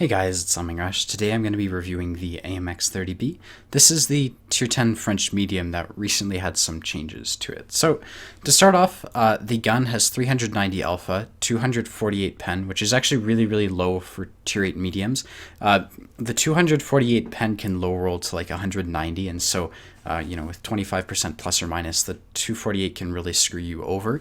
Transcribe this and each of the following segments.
Hey guys, it's Rush. Today I'm going to be reviewing the AMX 30B. This is the Tier 10 French medium that recently had some changes to it. So to start off, the gun has 390 alpha, 248 pen, which is actually really low for Tier 8 mediums. The 248 pen can low roll to like 190, and so with 25% plus or minus, the 248 can really screw you over.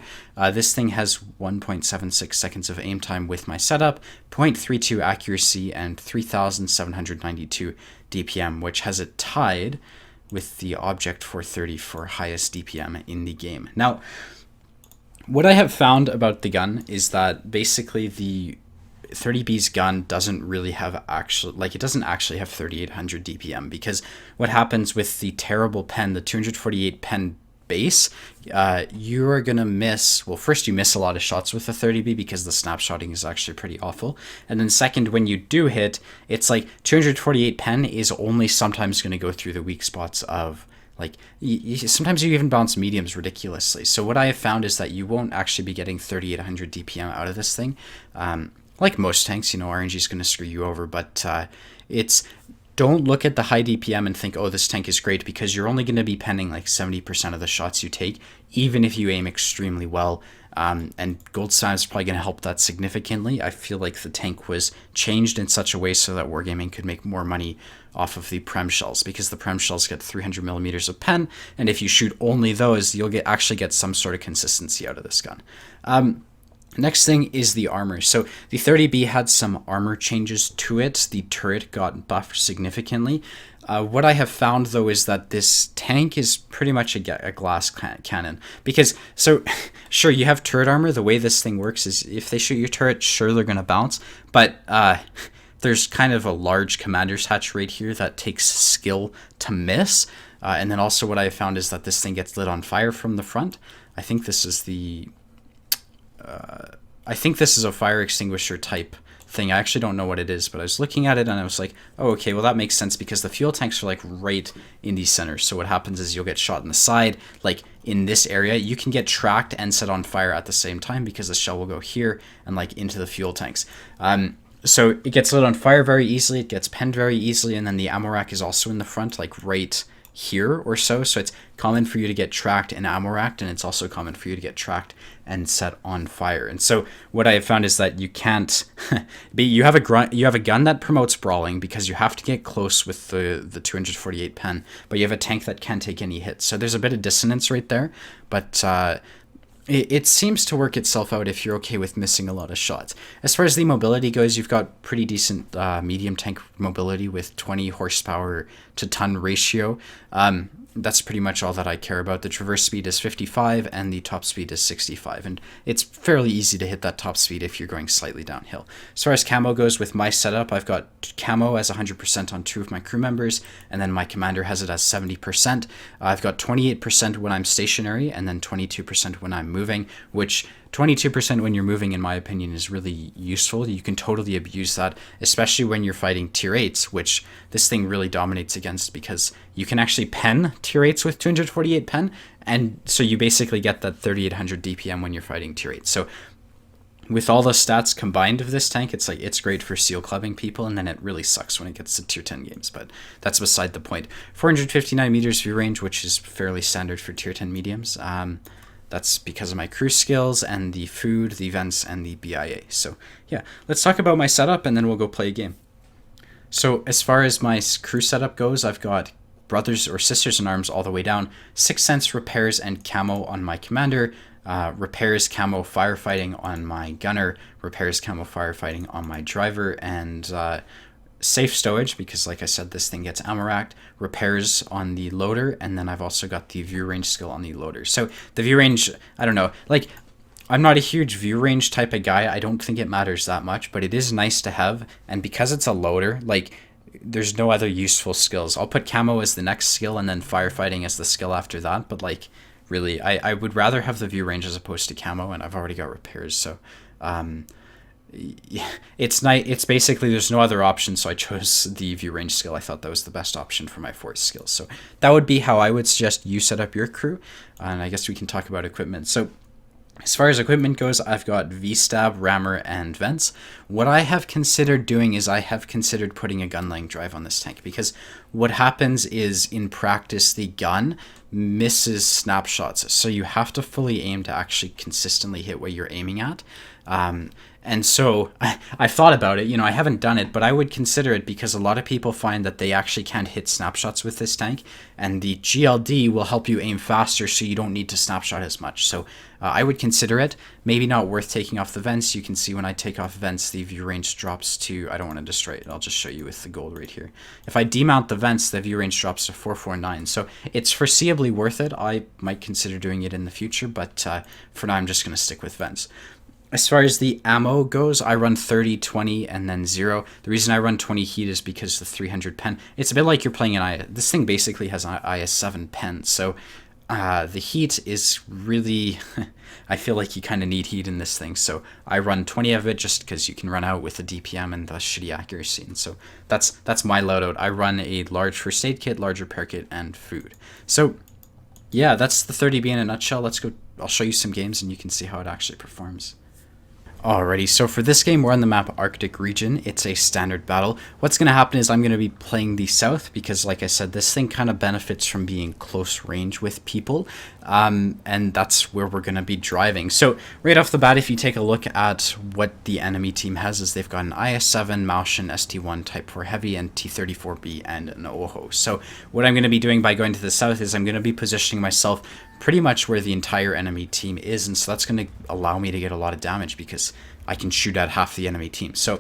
This thing has 1.76 seconds of aim time with my setup, 0.32 accuracy, and 3,792 DPM, which has it tied with the Object 430 for highest DPM in the game. Now, what I have found about the gun is that basically the 30B's gun doesn't really have it doesn't actually have 3800 DPM, because what happens with the terrible pen, the 248 pen base, you are gonna miss, well, first you miss a lot of shots with the 30B because the snapshotting is actually pretty awful, and then second, when you do hit, it's like 248 pen is only sometimes going to go through the weak spots of sometimes you even bounce mediums ridiculously. So what I have found is that you won't actually be getting 3800 DPM out of this thing. Like most tanks, RNG is going to screw you over, but don't look at the high DPM and think, oh, this tank is great, because you're only going to be penning like 70% of the shots you take, even if you aim extremely well. And Gold Stab is probably going to help that significantly. I feel like the tank was changed in such a way so that Wargaming could make more money off of the Prem shells, because the Prem shells get 300 millimeters of pen, and if you shoot only those, you'll actually get some sort of consistency out of this gun. Next thing is the armor. So the 30B had some armor changes to it. The turret got buffed significantly. What I have found, though, is that this tank is pretty much a glass cannon. Because, so, sure, you have turret armor. The way this thing works is if they shoot your turret, sure, they're going to bounce. But there's kind of a large commander's hatch right here that takes skill to miss. And then also what I have found is that this thing gets lit on fire from the front. I think this is a fire extinguisher type thing. I actually don't know what it is, but I was looking at it and I was like, oh, okay, well, that makes sense, because the fuel tanks are like right in the center. So what happens is you'll get shot in the side, like in this area. You can get tracked and set on fire at the same time, because the shell will go here and like into the fuel tanks. So it gets lit on fire very easily, it gets penned very easily, and then the ammo rack is also in the front, like right here or so. So it's common for you to get tracked and ammo racked, and it's also common for you to get tracked and set on fire. And so what I have found is that you can't you have a gun that promotes brawling, because you have to get close with the 248 pen, but you have a tank that can't take any hits. So there's a bit of dissonance right there, but it seems to work itself out if you're okay with missing a lot of shots. As far as the mobility goes, you've got pretty decent medium tank mobility with 20 horsepower to ton ratio. That's pretty much all that I care about. The traverse speed is 55 and the top speed is 65, and it's fairly easy to hit that top speed if you're going slightly downhill. As far as camo goes, with my setup, I've got camo as 100% on 2 of my crew members, and then my commander has it as 70%. I've got 28% when I'm stationary, and then 22% when I'm moving, which 22% when you're moving, in my opinion, is really useful. You can totally abuse that, especially when you're fighting tier 8s, which this thing really dominates against, because you can actually pen tier 8s with 248 pen, and so you basically get that 3800 DPM when you're fighting tier 8. So with all the stats combined of this tank, it's great for seal clubbing people, and then it really sucks when it gets to tier 10 games, but that's beside the point. 459 meters view range, which is fairly standard for tier 10 mediums. That's because of my crew skills and the food, the vents, and the BIA. So yeah, let's talk about my setup, and then we'll go play a game. So as far as my crew setup goes, I've got brothers or sisters in arms all the way down, 6th Sense, repairs, and camo on my commander, repairs, camo, firefighting on my gunner, repairs, camo, firefighting on my driver, and safe stowage, because like I said, this thing gets ammo racked, repairs on the loader, and then I've also got the view range skill on the loader. So the view range, I don't know, I'm not a huge view range type of guy. I don't think it matters that much, but it is nice to have, and because it's a loader, there's no other useful skills. I'll put camo as the next skill, and then firefighting as the skill after that, but really, I would rather have the view range as opposed to camo, and I've already got repairs, so it's nice. It's basically, there's no other option, so I chose the view range skill. I thought that was the best option for my force skills. So that would be how I would suggest you set up your crew, and I guess we can talk about equipment. So As far as equipment goes, I've got V-Stab, Rammer, and Vents. What I have considered doing is I have considered putting a gun length drive on this tank, because what happens is in practice the gun misses snapshots, so you have to fully aim to actually consistently hit what you're aiming at. And so I've thought about it. You know, I haven't done it, but I would consider it, because a lot of people find that they actually can't hit snapshots with this tank, and the GLD will help you aim faster, so you don't need to snapshot as much. So I would consider it. Maybe not worth taking off the vents. You can see when I take off vents, the view range drops to, I don't want to destroy it, I'll just show you with the gold right here. If I demount the vents, the view range drops to 449. So it's foreseeably worth it. I might consider doing it in the future, but for now I'm just going to stick with vents. As far as the ammo goes, I run 30, 20, and then 0. The reason I run 20 heat is because the 300 pen, it's a bit like you're playing an this thing basically has an IS-7 pen, so the heat is really, I feel like you kind of need heat in this thing, so I run 20 of it just because you can run out with the DPM and the shitty accuracy, and so that's my loadout. I run a large first aid kit, large repair kit, and food. So yeah, that's the 30B in a nutshell. Let's go, I'll show you some games and you can see how it actually performs. Alrighty, so for this game, we're on the map Arctic region. It's a standard battle. What's going to happen is I'm going to be playing the south, because like I said, this thing kind of benefits from being close range with people, and that's where we're going to be driving. So right off the bat, if you take a look at what the enemy team has, is they've got an IS-7, Maushin, ST1, Type 4 Heavy, and T-34B, and an OHO. So what I'm going to be doing by going to the south is I'm going to be positioning myself pretty much where the entire enemy team is, and so that's going to allow me to get a lot of damage, because I can shoot at half the enemy team. So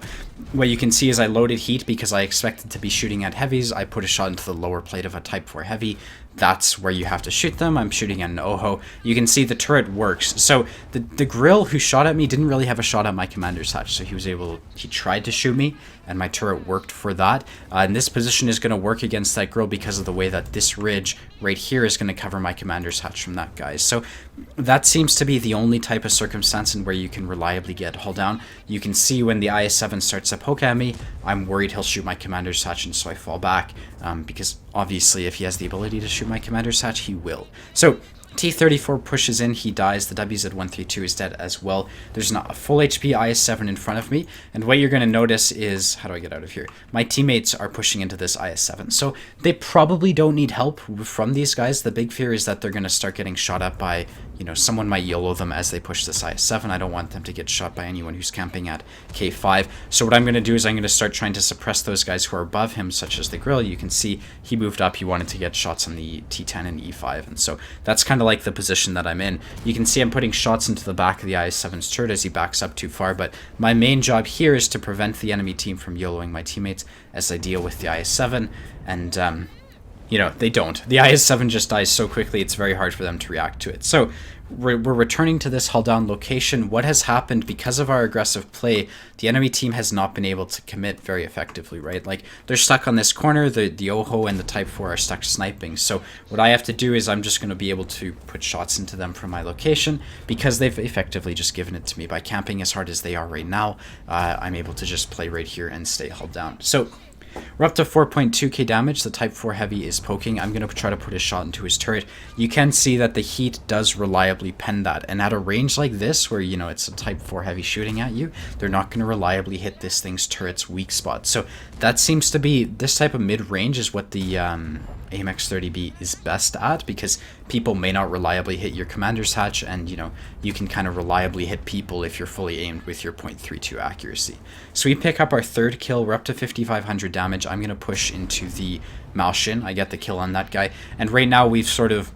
what you can see is I loaded heat because I expected to be shooting at heavies. I put a shot into the lower plate of a Type 4 Heavy. That's where you have to shoot them. I'm shooting at an OHO. You can see the turret works. So the grill who shot at me didn't really have a shot at my commander's hatch, so he tried to shoot me, and my turret worked for that. And this position is going to work against that grill because of the way that this ridge right here is going to cover my commander's hatch from that guy. So that seems to be the only type of circumstance in where you can reliably get hull down. You can see when the IS-7 starts to poke at me, I'm worried he'll shoot my commander's hatch, and so I fall back, because obviously if he has the ability to shoot my commander's hatch, he will. So T-34 pushes in, he dies, the WZ-132 is dead as well. There's not a full HP IS-7 in front of me, and what you're going to notice is, how do I get out of here? My teammates are pushing into this IS-7, so they probably don't need help from these guys. The big fear is that they're going to start getting shot at by, you know, someone might YOLO them as they push this IS-7. I don't want them to get shot by anyone who's camping at K5. So what I'm going to do is I'm going to start trying to suppress those guys who are above him, such as the grill. You can see he moved up. He wanted to get shots on the T10 and E5, and so that's kind of like the position that I'm in. You can see I'm putting shots into the back of the IS-7's turret as he backs up too far, but my main job here is to prevent the enemy team from YOLOing my teammates as I deal with the IS-7, and you know, they don't. The IS-7 just dies so quickly, it's very hard for them to react to it. So we're returning to this hull down location. What has happened, because of our aggressive play, the enemy team has not been able to commit very effectively, right? Like, they're stuck on this corner, the OHO and the Type 4 are stuck sniping. So what I have to do is I'm just going to be able to put shots into them from my location, because they've effectively just given it to me. By camping as hard as they are right now, I'm able to just play right here and stay hull down. So we're up to 4.2k damage. The Type 4 Heavy is poking. I'm going to try to put a shot into his turret. You can see that the heat does reliably pen that. And at a range like this, where, you know, it's a Type 4 Heavy shooting at you, they're not going to reliably hit this thing's turret's weak spot. So that seems to be, this type of mid-range is what the AMX 30B is best at, because people may not reliably hit your commander's hatch, and, you know, you can kind of reliably hit people if you're fully aimed with your .32 accuracy. So we pick up our third kill. We're up to 5,500 damage. I'm going to push into the Maushin. I get the kill on that guy, and right now we've sort of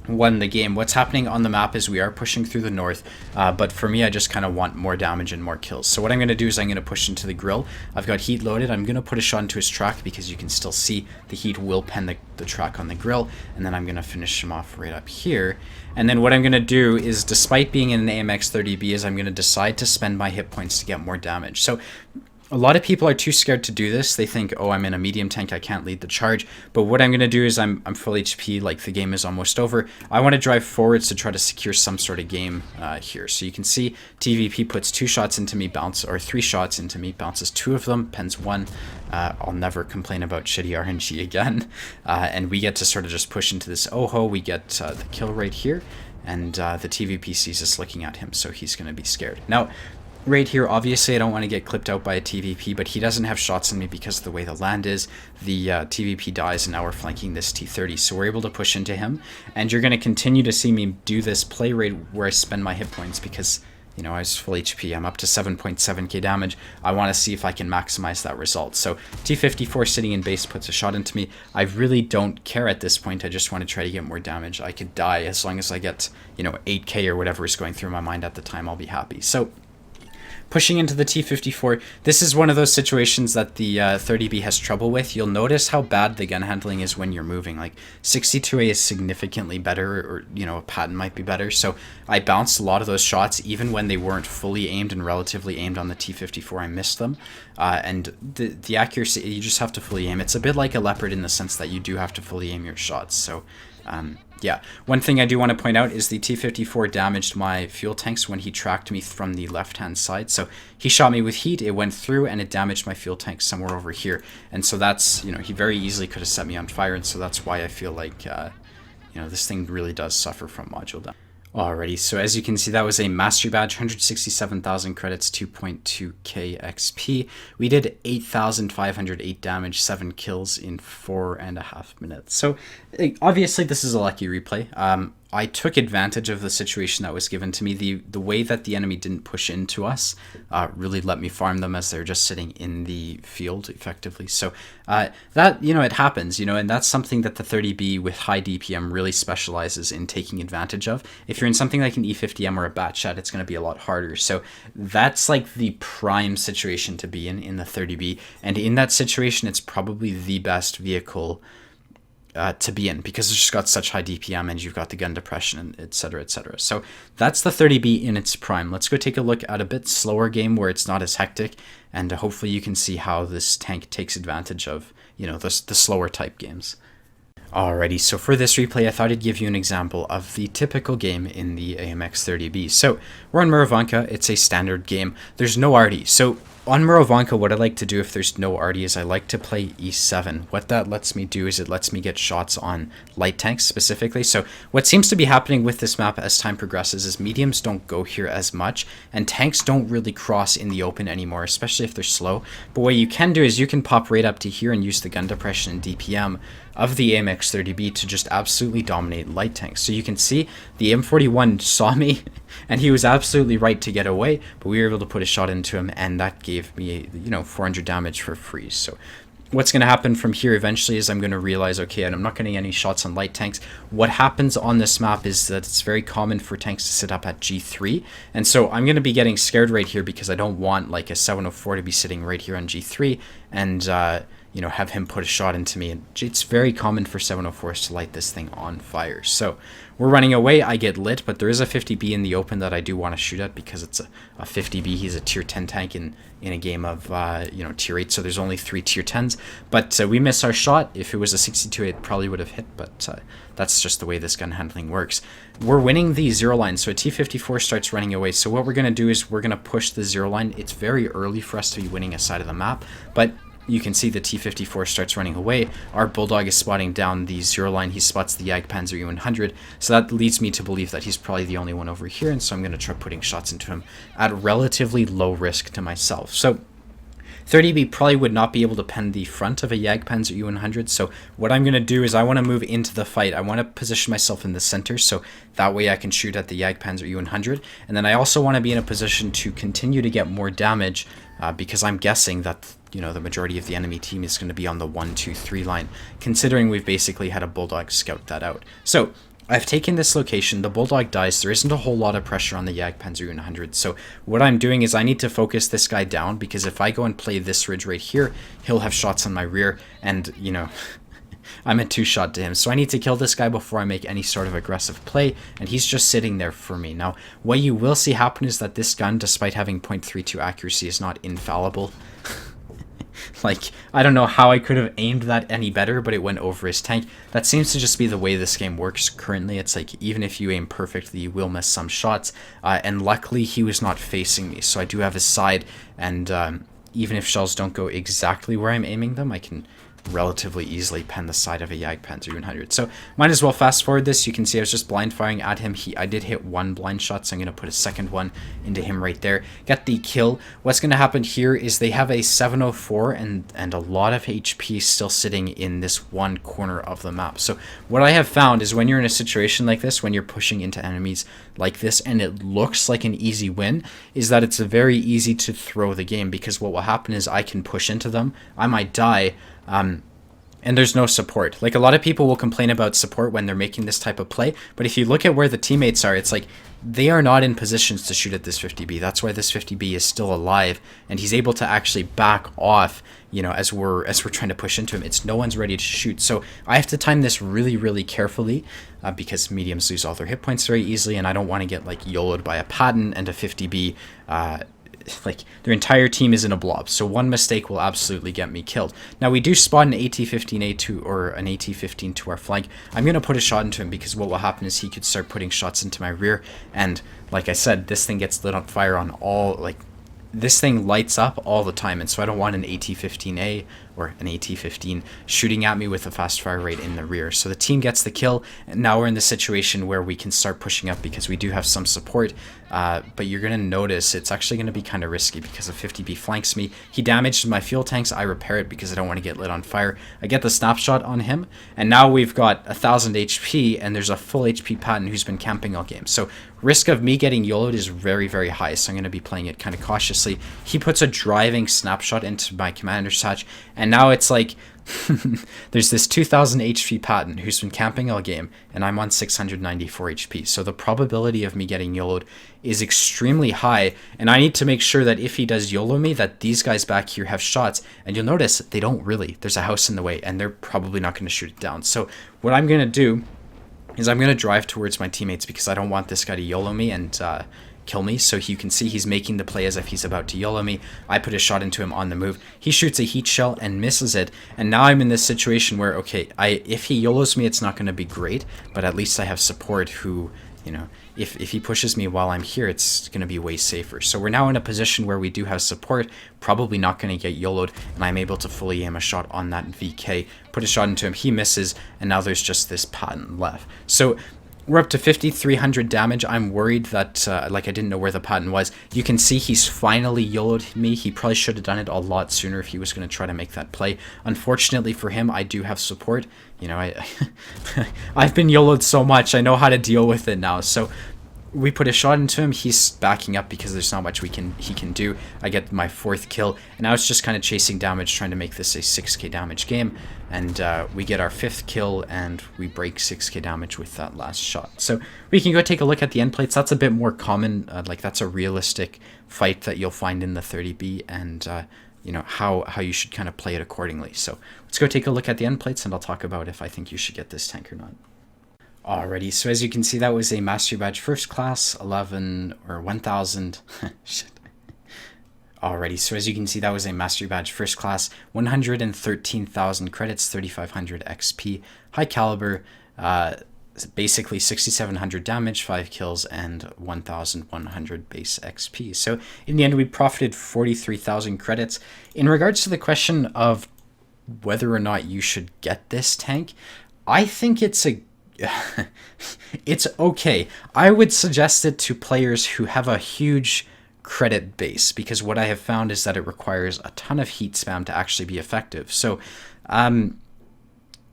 won the game. What's happening on the map is we are pushing through the north, but for me, I just kind of want more damage and more kills. So what I'm going to do is I'm going to push into the grill. I've got heat loaded. I'm going to put a shot into his track, because you can still see the heat will pen the track on the grill, and then I'm going to finish him off right up here. And then what I'm going to do is, despite being in an AMX 30B, is I'm going to decide to spend my hit points to get more damage. So a lot of people are too scared to do this. They think, oh, I'm in a medium tank, I can't lead the charge. But what I'm going to do is I'm full HP, like the game is almost over. I want to drive forwards to try to secure some sort of game here. So you can see TVP puts 2 shots into me, or 3 shots into me, bounces 2 of them, pens 1. I'll never complain about shitty RNG again. And we get to sort of just push into this OHO. We get the kill right here. and the TVPC is just looking at him, so he's going to be scared. Now, right here, obviously I don't want to get clipped out by a TVP, but he doesn't have shots on me because of the way the land is. The TVP dies, and now we're flanking this T30, so we're able to push into him, and you're going to continue to see me do this play rate where I spend my hit points because, you know, I was full HP. I'm up to 7.7k damage. I want to see if I can maximize that result. So T54 sitting in base puts a shot into me. I really don't care at this point. I just want to try to get more damage. I could die as long as I get, you know, 8k or whatever is going through my mind at the time. I'll be happy. So pushing into the T54, this is one of those situations that the 30B has trouble with. You'll notice how bad the gun handling is when you're moving. Like 62A is significantly better, or, you know, a patent might be better. So I bounced a lot of those shots, even when they weren't fully aimed and relatively aimed on the T54. I missed them. And the accuracy, you just have to fully aim. It's a bit like a Leopard in the sense that you do have to fully aim your shots. So yeah, one thing I do want to point out is the T54 damaged my fuel tanks when he tracked me from the left-hand side. So he shot me with heat, it went through, and it damaged my fuel tanks somewhere over here. And so that's, you know, he very easily could have set me on fire, and so that's why I feel like, you know, this thing really does suffer from module damage. Alrighty, so as you can see, that was a mastery badge, 167,000 credits, 2.2k XP. We did 8,508 damage, 7 kills in 4.5 minutes. So obviously this is a lucky replay. I took advantage of the situation that was given to me. The way that the enemy didn't push into us really let me farm them as they're just sitting in the field effectively. So that, you know, it happens, you know, and that's something that the 30B with high DPM really specializes in taking advantage of. If you're in something like an E50M or a Batchat, it's going to be a lot harder. So that's like the prime situation to be in the 30B. And in that situation, it's probably the best vehicle to be in, because it's just got such high DPM and you've got the gun depression, and et cetera, et cetera. So that's the 30B in its prime. Let's go take a look at a bit slower game where it's not as hectic, and hopefully you can see how this tank takes advantage of, you know, the slower type games. Alrighty, so for this replay, I thought I'd give you an example of the typical game in the AMX 30B. So we're on Murovanka. It's a standard game. There's no arty. So on Murovanka, what I like to do if there's no arty is I like to play E7. What that lets me do is it lets me get shots on light tanks specifically. So what seems to be happening with this map as time progresses is mediums don't go here as much, and tanks don't really cross in the open anymore, especially if they're slow. But what you can do is you can pop right up to here and use the gun depression and DPM of the AMX 30B to just absolutely dominate light tanks. So you can see the M41 saw me and he was absolutely right to get away, but we were able to put a shot into him, and that gave me, you know, 400 damage for free. So what's going to happen from here eventually is I'm going to realize, okay, and I'm not getting any shots on light tanks. What happens on this map is that it's very common for tanks to sit up at G3, and so I'm going to be getting scared right here because I don't want like a 704 to be sitting right here on G3 and you know, have him put a shot into me. And it's very common for 704s to light this thing on fire. So we're running away. I get lit, but there is a 50B in the open that I do want to shoot at because it's a 50B. He's a tier 10 tank in a game of, you know, tier 8. So there's only 3 tier 10s. But we miss our shot. If it was a 62, it probably would have hit. But that's just the way this gun handling works. We're winning the 0 line. So a T54 starts running away. So what we're going to do is we're going to push the 0 line. It's very early for us to be winning a side of the map. But you can see the T54 starts running away. Our Bulldog is spotting down the 0 line. He spots the Jagdpanzer U100. So that leads me to believe that he's probably the only one over here. And so I'm going to try putting shots into him at relatively low risk to myself. So 30B probably would not be able to pen the front of a Jagdpanzer U100. So what I'm going to do is I want to move into the fight. I want to position myself in the center so that way I can shoot at the Jagdpanzer U100. And then I also want to be in a position to continue to get more damage because I'm guessing that, you know, the majority of the enemy team is going to be on the 1, 2, 3 line, considering we've basically had a Bulldog scout that out. So I've taken this location, the Bulldog dies, there isn't a whole lot of pressure on the Jagdpanzer U100, so what I'm doing is I need to focus this guy down, because if I go and play this ridge right here, he'll have shots on my rear, and, you know, I'm a 2-shot to him, so I need to kill this guy before I make any sort of aggressive play, and he's just sitting there for me. Now, what you will see happen is that this gun, despite having .32 accuracy, is not infallible. Like, I don't know how I could have aimed that any better, but it went over his tank. That seems to just be the way this game works currently. It's like, even if you aim perfectly, you will miss some shots. And luckily, he was not facing me, so I do have his side. And even if shells don't go exactly where I'm aiming them, I can, relatively easily pen the side of a Jagdpanzer 100. So might as well fast forward this. You can see I was just blind firing at him. I did hit one blind shot, so I'm going to put a second one into him right there. Get the kill. What's going to happen here is they have a 704 and a lot of HP still sitting in this one corner of the map. So what I have found is when you're in a situation like this, when you're pushing into enemies like this and it looks like an easy win, is that it's very easy to throw the game, because what will happen is I can push into them, I might die, and there's no support. Like, a lot of people will complain about support when they're making this type of play, but if you look at where the teammates are, it's like they are not in positions to shoot at this 50B. That's why this 50B is still alive, and he's able to actually back off, you know, as we're trying to push into him. It's no one's ready to shoot. So I have to time this really, really carefully, because mediums lose all their hit points very easily, and I don't want to get like YOLO'd by a Patton and a 50B. Like, their entire team is in a blob, so one mistake will absolutely get me killed. Now, we do spawn an AT-15A2 or an AT-15 to our flank. I'm going to put a shot into him, because what will happen is he could start putting shots into my rear, and like I said, this thing gets lit on fire on all, like, this thing lights up all the time, and so I don't want an AT-15A or an AT-15 shooting at me with a fast fire rate in the rear. So the team gets the kill, and now we're in the situation where we can start pushing up because we do have some support, but you're going to notice it's actually going to be kind of risky because the 50B flanks me. He damaged my fuel tanks. I repair it because I don't want to get lit on fire. I get the snapshot on him, and now we've got 1,000 HP, and there's a full HP Patton who's been camping all game. So risk of me getting YOLO'd is very, very high, so I'm going to be playing it kind of cautiously. He puts a driving snapshot into my commander's hatch, and now it's like there's this 2,000 HP Patton who's been camping all game, and I'm on 694 HP. So the probability of me getting YOLO'd is extremely high, and I need to make sure that if he does YOLO me, that these guys back here have shots, and you'll notice they don't really. There's a house in the way, and they're probably not going to shoot it down. So what I'm going to do is I'm going to drive towards my teammates, because I don't want this guy to YOLO me and kill me. So you can see he's making the play as if he's about to YOLO me. I put a shot into him on the move. He shoots a heat shell and misses it, and now I'm in this situation where, okay, if he YOLOs me, it's not going to be great, but at least I have support who, you know, if he pushes me while I'm here, it's going to be way safer. So we're now in a position where we do have support, probably not going to get YOLO'd, and I'm able to fully aim a shot on that VK, put a shot into him, he misses, and now there's just this Patton left. So we're up to 5,300 damage. I'm worried that, like, I didn't know where the Patton was. You can see he's finally YOLO'd me. He probably should have done it a lot sooner if he was going to try to make that play. Unfortunately for him, I do have support. You know, I've been YOLO'd so much, I know how to deal with it now. So we put a shot into him. He's backing up because there's not much he can do. I get my 4th kill, and now it's just kind of chasing damage, trying to make this a 6k damage game, and we get our 5th kill, and we break 6k damage with that last shot. So we can go take a look at the end plates. That's a bit more common, like that's a realistic fight that you'll find in the 30B, and you know, how you should kind of play it accordingly. So let's go take a look at the end plates, and I'll talk about if I think you should get this tank or not. Alrighty, so as you can see, that was a Mastery Badge First Class, 11 or 1,000. Shit. Alrighty, so as you can see, that was a Mastery Badge First Class, 113,000 credits, 3,500 XP, high caliber, basically 6,700 damage, 5 kills, and 1,100 base XP. So in the end, we profited 43,000 credits. In regards to the question of whether or not you should get this tank, I think it's okay. I would suggest it to players who have a huge credit base, because what I have found is that it requires a ton of heat spam to actually be effective. So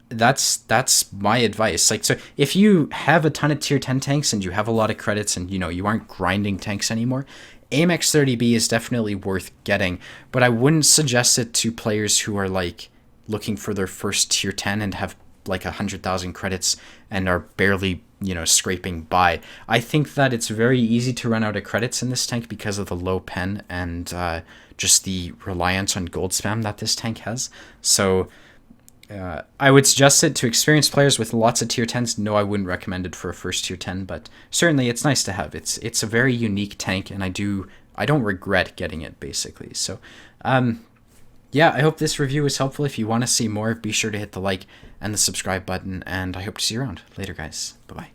that's my advice. Like, so if you have a ton of tier 10 tanks and you have a lot of credits and, you know, you aren't grinding tanks anymore, AMX 30B is definitely worth getting, but I wouldn't suggest it to players who are like looking for their first tier 10 and have like 100,000 credits and are barely, you know, scraping by. I think that it's very easy to run out of credits in this tank because of the low pen and just the reliance on gold spam that this tank has. So I would suggest it to experienced players with lots of tier 10s. No, I wouldn't recommend it for a first tier 10, but certainly it's nice to have. It's a very unique tank, and I don't regret getting it, basically. So yeah, I hope this review was helpful. If you want to see more, be sure to hit the like and the subscribe button, and I hope to see you around. Later, guys. Bye-bye.